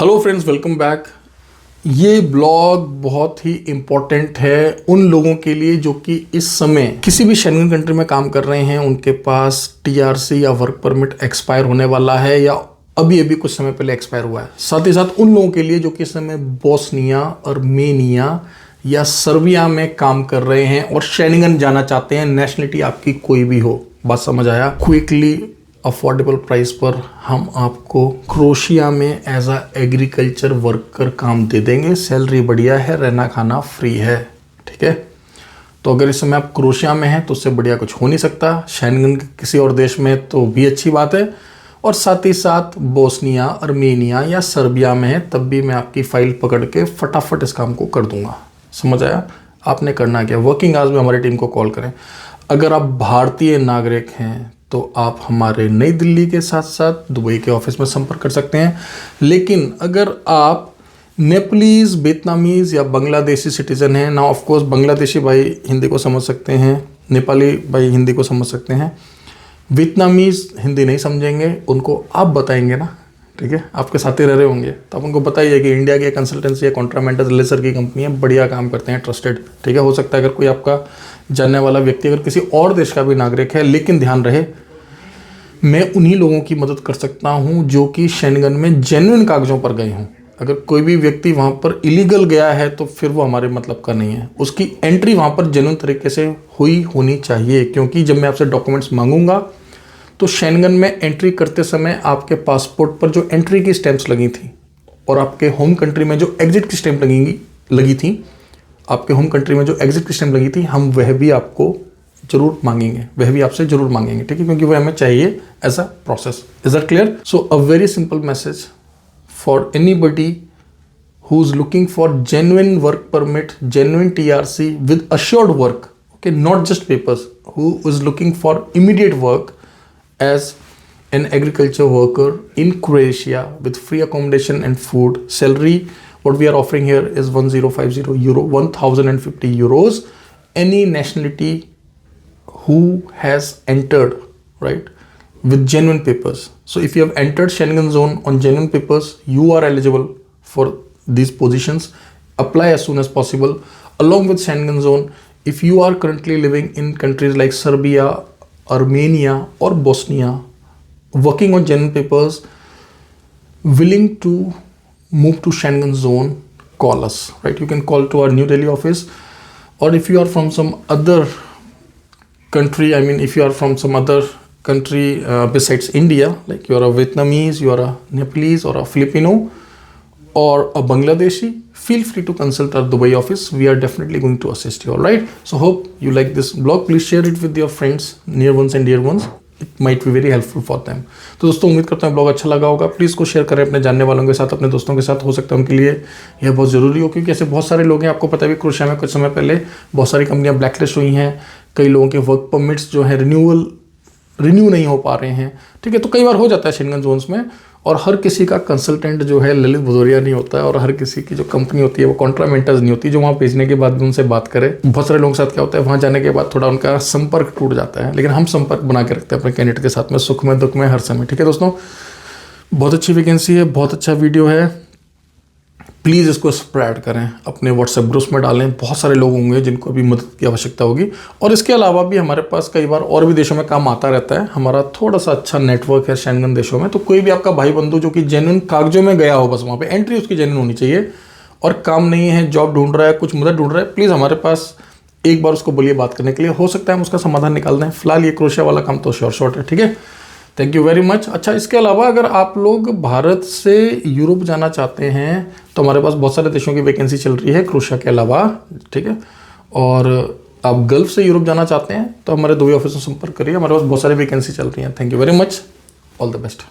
Hello friends, welcome back. ये blog बहुत ही important है उन लोगों के लिए जो कि इस समय किसी भी शेंगन कंट्री में काम कर रहे हैं, उनके पास टीआरसी या वर्क परमिट एक्सपायर होने वाला है या अभी अभी कुछ समय पहले एक्सपायर हुआ है। साथ ही साथ उन लोगों के लिए जो कि इस समय बोस्निया, अर्मेनिया या सर्बिया में काम कर रहे हैं और शेंगन जाना चाहते हैं। नेशनलिटी आपकी कोई भी हो, बात समझ आया। क्विकली अफोर्डेबल प्राइस पर हम आपको क्रोशिया में एज अ एग्रीकल्चर वर्कर काम दे देंगे। सैलरी बढ़िया है, रहना खाना फ्री है, ठीक है। तो अगर इस समय आप क्रोशिया में हैं तो उससे बढ़िया कुछ हो नहीं सकता। शेंगन के किसी और देश में तो भी अच्छी बात है, और साथ ही साथ बोस्निया, अर्मेनिया या सर्बिया में है तब भी मैं आपकी फाइल पकड़ के फटाफट इस काम को कर दूंगा। समझ आया? आपने करना क्या, वर्किंग आवर्स में हमारी टीम को कॉल करें। अगर आप भारतीय नागरिक हैं तो आप हमारे नई दिल्ली के साथ साथ दुबई के ऑफिस में संपर्क कर सकते हैं। लेकिन अगर आप नेपालीज, वियतनामीज या बांग्लादेशी सिटीजन हैं ना, ऑफ कोर्स बांग्लादेशी भाई हिंदी को समझ सकते हैं, नेपाली भाई हिंदी को समझ सकते हैं, वियतनामीज हिंदी नहीं समझेंगे, उनको आप बताएंगे ना, ठीक है। आपके साथ ही रह रहे होंगे तो आप उनको बताइए कि इंडिया की कंसल्टेंसी या कॉन्ट्रामेंटल लेसर की कंपनी है, बढ़िया काम करते हैं, ट्रस्टेड, ठीक है। हो सकता है अगर कोई आपका जानने वाला व्यक्ति अगर किसी और देश का भी नागरिक है, लेकिन ध्यान रहे मैं उन्हीं लोगों की मदद कर सकता हूं जो कि शेंगन में जेन्युइन कागजों पर गए हों। अगर कोई भी व्यक्ति वहां पर इलीगल गया है तो फिर वो हमारे मतलब का नहीं है। उसकी एंट्री वहां पर जेन्युइन तरीके से होनी चाहिए, क्योंकि जब मैं आपसे डॉक्यूमेंट्स मांगूंगा तो शेंगन में एंट्री करते समय आपके पासपोर्ट पर जो एंट्री की स्टैंप्स लगी थी और आपके होम कंट्री में जो एग्जिट की स्टैंप लगी थी, आपके होम कंट्री में जो एग्जिट की स्टैंप लगी थी, हम वह भी आपको जरूर मांगेंगे, वह भी आपसे जरूर मांगेंगे, ठीक है, क्योंकि वह हमें चाहिए as a process. Is that clear? So a very simple message for anybody who is looking for genuine work permit, genuine TRC with assured work, okay, not just papers, who is looking for immediate work as an agriculture worker in Croatia with free accommodation and food. Salary what we are offering here is 1050 euro, 1050 euros. Any nationality who has entered, right, with genuine papers. So if you have entered Schengen zone on genuine papers, you are eligible for these positions. Apply as soon as possible. Along with Schengen zone, if you are currently living in countries like Serbia, Armenia or Bosnia, working on genuine papers, willing to move to Schengen zone, call us, right? You can call to our New Delhi office, or if you are from some other country, I mean if you are from some other country besides India, like you are a Vietnamese, you are a Nepalese or a Filipino or a Bangladeshi, feel free to consult our Dubai office. We are definitely going to assist you, all right? So hope you like this blog. Please share it with your friends, near ones and dear ones. It might be very helpful for them. तो दोस्तों उम्मीद करता हूँ blog अच्छा लगा होगा। Please इसको share करें अपने जानने वालों के साथ, अपने दोस्तों के साथ, हो सकता है उनके लिए यह बहुत ज़रूरी हो, क्योंकि ऐसे बहुत सारे लोग हैं। आपको पता है भी क्रोशिया में कुछ समय पहले बहुत सारी कंपनियां ब्लैकलिस्ट हुई हैं, कई लोगों के वर्क परमिट्स जो है रिन्यू नहीं हो पा रहे हैं, ठीक है। तो कई बार हो जाता है शेंगन जोन्स में, और हर किसी का कंसल्टेंट जो है ललित भदौरिया नहीं होता है, और हर किसी की जो कंपनी होती है वो कॉन्ट्रामेंटर्स नहीं होती जो वहाँ भेजने के बाद भी उनसे बात करे। बहुत सारे लोगों के साथ क्या होता है, वहाँ जाने के बाद थोड़ा उनका संपर्क टूट जाता है, लेकिन हम संपर्क बना के रखते हैं अपने कैंडिडेट के साथ में, सुख में दुख में हर समय, ठीक है दोस्तों। बहुत अच्छी वैकेंसी है, बहुत अच्छा वीडियो है। प्लीज़ इसको स्प्रेड करें, अपने व्हाट्सएप ग्रुप्स में डालें। बहुत सारे लोग होंगे जिनको भी मदद की आवश्यकता होगी, और इसके अलावा भी हमारे पास कई बार और भी देशों में काम आता रहता है। हमारा थोड़ा सा अच्छा नेटवर्क है शेंगन देशों में, तो कोई भी आपका भाई बंधु जो कि जेन्युइन कागजों में गया हो, बस वहाँ पे एंट्री उसकी जेन्युइन होनी चाहिए, और काम नहीं है, जॉब ढूंढ रहा है, कुछ मदद ढूंढ रहा है, प्लीज़ हमारे पास एक बार उसको बोलिए बात करने के लिए, हो सकता है हम उसका समाधान निकाल दें। फिलहाल ये क्रोशिया वाला काम तो शॉर्ट है, ठीक है। Thank you very much. अच्छा, इसके अलावा अगर आप लोग भारत से यूरोप जाना चाहते हैं तो हमारे पास बहुत सारे देशों की वैकेंसी चल रही है क्रोशिया के अलावा, ठीक है। और आप गल्फ से यूरोप जाना चाहते हैं तो हमारे दुबई ऑफिस में संपर्क करिए, हमारे पास बहुत सारी वैकेंसी चल रही हैं। Thank you very much, all the best.